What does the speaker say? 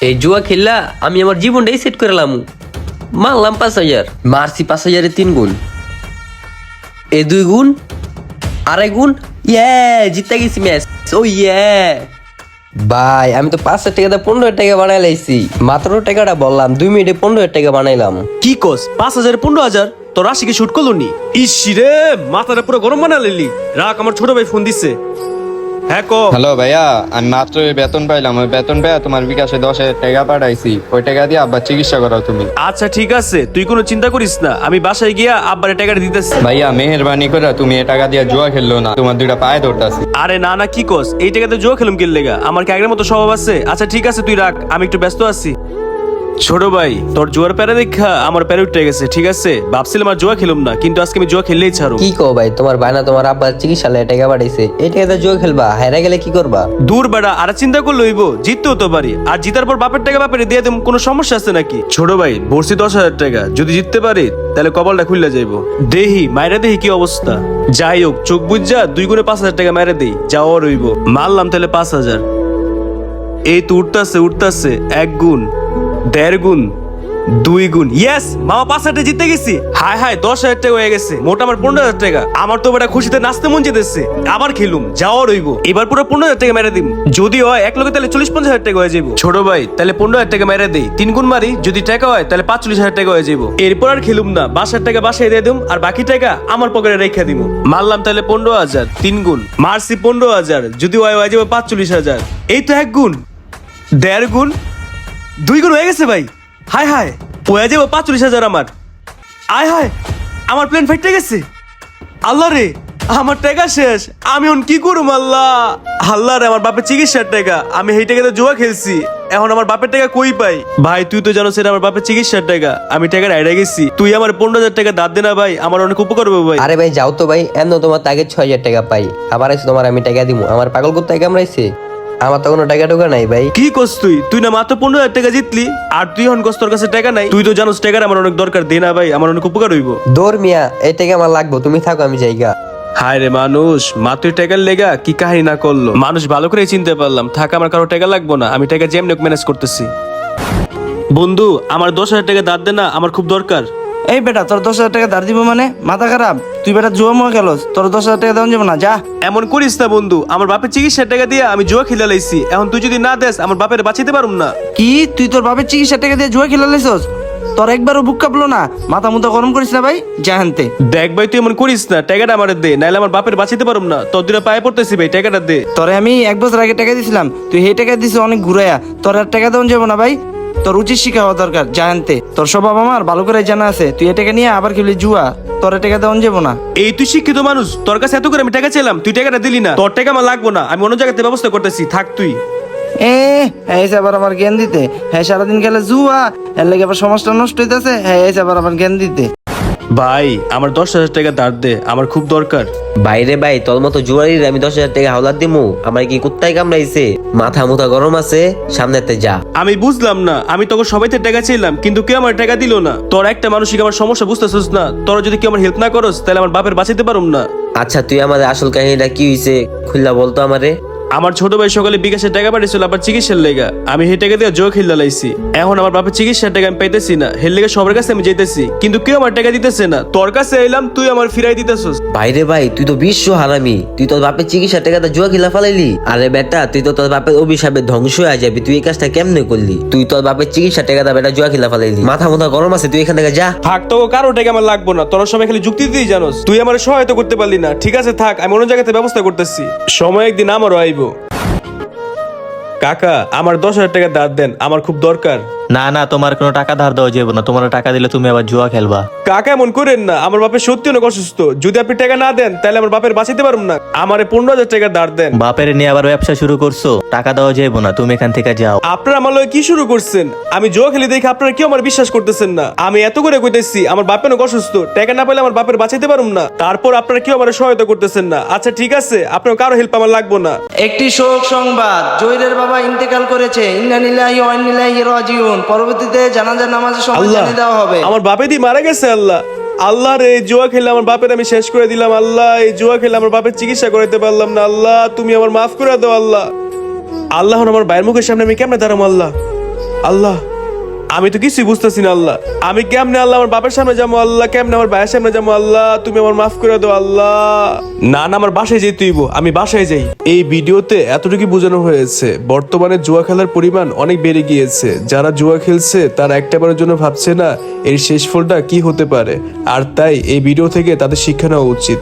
এই জুয়া খেললা আমি আমার জীবনটাই সেট করলাম। মারলাম 5,000, মারছি 5,000-এ 3 গুণ, এ 2 গুণ, আড়াই গুণ, জিতে গেছি ম্যাচ। ও ভাই আমি তো 5,000 টাকা দিয়ে 15,000 টাকা বানাই লাইছি। মাত্র টাকাটা বললাম 2 মিনিটে 15,000 টাকা বানাইলাম। কি কস 5,000 15,000 তোর রাশিকে শুট করলো নি? ইসি রে মাথাটা পুরো গরম বানা লিলি। রাখ, আমার ছোট ভাই ফোন দিছে। হ্যাঁ কো। হ্যালো ভাইয়া, আমি মাত্র বেতন পাইলাম। ওই বেতন পেয়ে তোমার বিকাশে 10,000 টাকা পাঠাইছি। ওই টাকা দিয়ে আব্বার চিকিৎসা করাও তুমি। আচ্ছা ঠিক আছে, তুই কোনো চিন্তা করিস না, আমি বাসায় গিয়া আব্বারে টাকাটা দিতেছি। ভাইয়া মেহেরবানি করে তুমি এই টাকা দিয়ে জুয়া খেললো না, তোমার দুইটা পায়ে ধরতাছি। আরে না না, কি কস, এই টাকাতে জুয়া খেলুম কি লেগা? আমার কি আগের মতো স্বভাব আছে? আচ্ছা ঠিক আছে তুই রাখ, আমি একটু ব্যস্ত আছি। ছোট ভাই তোর জুয়ার প্যারা দেখা আমার প্যারা উঠে গেছে। ঠিক আছে, ভাবছিলাম আর জুয়া খেলুম না, কিন্তু আজকে আমি জুয়া খেললেই ছাড়ো। কি কো ভাই, তোমার ভাই না তোমার আব্বার চিকিৎসা লাই টাকা পাঠাইছে, এই টাকাতে জুয়া খেলবা? হাইরা গেলে কি করবা? দূর বেড়া, আর চিন্তা করলে হইব? জিততেও তো পারি, আর জিতার পর বাপের টাকা বাপের দিয়ে দেব, কোনো সমস্যা আছে নাকি? ছোট ভাই ভরছি 10,000 টাকা, যদি জিততে পারি তাহলে কপালটা খুললে যাইবো। দেহি মাইরা দেহি কি অবস্থা। যাই হোক, চোখ বুঝা 2 গুণে 5,000 টাকা মাইরা দেই, যাওয়া রইব। মারলাম তাহলে 5,000। এই তো উঠতাছে 1 গুণ, 1.5 গুণ, 2 গুণ। ইয়েস মামা, 5,000 জিতে গেছি। হায় হায় 10,000 টাকা হয়ে গেছে, মোট আমার 15,000 টাকা। আমার তো বেটা খুশিতে নাচতে মন যেতেছে। আবার খেলুম, যাওয়া রইব। এবার পুরো 15,000 টাকা মেরে দিম। যদি হয় এক লগে তাহলে 40-50,000 টাকা হয়ে যাবো। ছোট ভাই তাহলে 15,000 টাকা মেরে দেই, 3 গুণ মারি, যদি টাকা হয় তাহলে 45,000 টাকা হয়ে যাবো। এরপর আর খেলুম না, 5,000 টাকা বাসায় দিয়ে দিম, আর বাকি টাকা আমার পকেটে রেখে দিব। মারলাম তাহলে 15,000, 3 গুণ মারছি 15,000, যদি হয় হয়ে যাবে 45,000। এই তো 1 গুণ, 1.5 গুণ, 2 গুণ হয়ে গেছে ভাই। হায় হায় হয়ে যাবো 45,000 আমার। আয় হায় আমার প্লেন ফাইটে গেছে। আল্লাহ রে, আমার টাকা শেষ, আমি এখন কি করুম? আল্লাহ আল্লাহ রে, আমার বাপের চিকিৎসার টাকা, আমি এই টাকাতে জুয়া খেলছি, এখন আমার বাপের টাকা কই পাই? ভাই তুই তো জানো সেটা আমার বাপের চিকিৎসার টাকা, আমি টাকা রাইডা গেছি। তুই আমার 15,000 টাকা দাঁত দে না ভাই, আমার অনেক উপকার হবে ভাই। আরে ভাই যাও তো ভাই, এমন তোমার তাকে 6,000 টাকা পাই, আবার এসে তোমার আমি টাকা দিব। আমার পাগল কুত্তায় কামড়াইছে, আমার তো কোনো টাকা টুকা নাই ভাই। কি করছ তুই? তুই না মাত্র 15,000 টাকা জিতলি, আর তুই এখন কস তোর কাছে টাকা নাই? তুই তো জানোস টাকার আমার অনেক দরকার, দে না ভাই, আমার অনেক উপকার হইব। দৌড় মিয়া, এই টাকা আমার লাগবো, তুমি থাকো আমি জায়গা। হায় রে মানুষ, মাত্র টাকার লেগা কি কাহিনী না করলো। মানুষ ভালো করে চিনতে পারলাম, থাক আমার কারো টাকা লাগবো না, আমি টাকা যেমনি ম্যানেজ করতেছি। বন্ধু আমার 10,000 টাকা দাঁত দে না, আমার খুব দরকার। এই বেটা, তোর 10,000 টাকা ধার দিব মানে? মাথা খারাপ? তুই বেটা জুয়া মুয়া খেলোস, তোর 10,000 টাকা দেওয়া যাবে না, যা। এমন করিস না বন্ধু, আমার বাপের চিকিৎসার টাকা দিয়ে আমি জুয়া খেলে লাইছি, এখন তুই যদি না দেস আমার বাপের বাঁচিতে পারুম না। কি তুই তোর বাপের চিকিৎসার টাকা দিয়ে জুয়া খেলা লাইছস? তোর একবারও বুক কাঁপলো না? মাথা মুথা গরম করিস না ভাই, যা হানতে। দেখ ভাই তুই এমন করিস না, টাকাটা আমার দে, নাইলে আমার বাপের বাঁচিতে পারুম না। তোর দুটো পায়ে পড়তেছি ভাই, টাকাটা দে। তোরে আমি 1 বছর আগে টাকা দিছিলাম, তুই সেই টাকা দিছিস অনেক ঘুরাইয়া, তোর আর টাকা দেওয়া যাবো না ভাই। তোর উচিত শিক্ষা হওয়া দরকার, যা হানতে। তোর স্বভাব আমার ভালো করে জানা আছে, তুই এই টাকা নিয়ে আবার খেলি জুয়া, তোর টাকা দেওয়া যাবো না। এই তুই শিক্ষিত মানুষ, তোর কাছে এত করে আমি টাকা চাইলাম, তুই টাকাটা দিলি না। তোর টাকা আমার লাগবো না, আমি অন্য জায়গাতে ব্যবস্থা করতেছি, থাক তুই। হ্যাঁ এসে আবার আমার জ্ঞান দিতে। হ্যাঁ সারাদিন খেলে জুয়া, এর লেগে আবার সমাজটা নষ্ট হইতেছে। হ্যাঁ এসে আবার আমার জ্ঞান দিতে। ভাই আমার 10,000 টাকা ধার দে, আমার খুব দরকার। বাইরে ভাই, তোর মতো জুয়ারির আমি 10,000 টাকা হাওলাত দিমু? আমার কি কুত্তায় কামড়াইছে? মাথা মুথা গরম আছে, সামনেতে যা। আমি বুঝলাম না, আমি তোকে সবাইতে টাকা চাইলাম, কিন্তু কেউ আমার টাকা দিল না। তোর একটা মানসিক আমার সমস্যা বুঝতেছিস না? তোরা যদি কেউ আমার হেল্প না করস তাহলে আমার বাপের বাঁচাইতে পারুম না। আচ্ছা তুই আমাদের আসল কাহিনীটা কি হইছে খুললা বলতো আমারে। আমার ছোট ভাই সকালে বিকাশে টাকা পাঠিয়েছিল আবার চিকিৎসার লেগা, আমি সেই টাকা দিয়ে জোয়া খেলতে লাইছি। এখন আমার বাপের চিকিৎসার টাকা আমি পাইতেছি না, হের লেগে সবার কাছে আমি যেতেছি, কিন্তু কেউ আমার টাকা দিতেছে না। তোর কাছে এলাম, তুই আমার ফিরাই দিতেছস। ভাইরে ভাই, তুই তো বিশ্ব হারামি, তুই তোর বাপের চিকিৎসা টাকাটা জুয়া খেলা ফেলাইলি। আরে বেটা, তুই তো তোর বাপের অভিশাপে ধ্বংস হয়ে যাবি, তুই এই কাজটা কেমনে করলি? তুই তোর বাপের চিকিৎসা টাকাটা বেটা জুয়া খেলা ফেলাইলি, মাথা মুথা গরম আছে, তুই এখান থেকে যা। থাক, তো কারো টাকা আমার লাগবো না, তোরা সবাই খালি যুক্তি দিতেই জানোস। তুই আমার সহায়তা করতে পারলি না, ঠিক আছে থাক, আমি অন্য জায়গাতে ব্যবস্থা করতেছি, সময় একদিন আমারও আইবো। কাকা আমার 10,000 টাকা ধার দেন, আমার খুব দরকার। না না, তোমার কোনো টাকা ধার দেওয়া যাবে না, তোমার টাকা দিলে তুমি আবার জুয়া খেলবা। কাকা এমন করেন না, আমার বাপের সত্যি অনেক অসুস্থ, যদি আপনি টাকা না দেন তাহলে আমার বাপের বাঁচিতে পারুম না। আমারে 15,000 টাকা ধার দেন। বাপের নিয়ে আবার ব্যবসা শুরু করছো, টাকা দেওয়া যাবে না, তুমি এখান থেকে যাও। আপনারা আমার লগে কি শুরু করছেন? আমি জুয়া খেলি দেখে আপনারা কেউ আমার বিশ্বাস করতেছেন না। আমি এত করে কইতেছি আমার বাপের অনেক অসুস্থ, টাকা না পেলে আমার বাপের বাঁচাইতে পারুম না, তারপর আপনারা কেউ আমার সহায়তা করতেছেন না। আচ্ছা ঠিক আছে, আপনার কারো হেল্প আমার লাগবো না। একটি শোক সংবাদ, জহিরের বাবা ইন্তেকাল করেছে। ইন্না লিল্লাহি ওয়া ইন্না ইলাইহি রাজিউন। পরবর্তীতে জানাজার নামাজে সময় আল্লাহ, জানিয়ে দেওয়া হবে। আমার বাপে দি মারা গেছে। আল্লাহ আল্লাহ রে, এই জুয়া খেলে আমার বাপের আমি শেষ করে দিলাম। আল্লাহ, এই জুয়া খেলে আমার বাপের চিকিৎসা করাইতে পারলাম না। আল্লাহ তুমি আমার মাফ করে দাও। আল্লাহ আল্লাহ, আমার ভাইয়ের মুখের সামনে আমি কেমনে দাঁড়াবো? আল্লাহ আল্লাহ, আমি তো কিছুই বুঝতেছি না আল্লাহ। আমি কেমনে আল্লাহ আমার বাপের সামনে যাবো আল্লাহ, কেমনে আমার ভাইয়ের সামনে যাবো আল্লাহ, তুমি আমার মাফ করে দাও আল্লাহ। না না, আমার বাসায় যেতে হইব, আমি বাসায় যাই। এই ভিডিওতে এতটুকু বোঝানো হয়েছে, বর্তমানে জুয়া খেলার পরিমাণ অনেক বেড়ে গিয়েছে। যারা জুয়া খেলছে তারা একটাবারের জন্য ভাবছে না এর শেষ ফলটা কি হতে পারে, আর তাই এই ভিডিও থেকে তাদের শিক্ষা নেওয়া উচিত।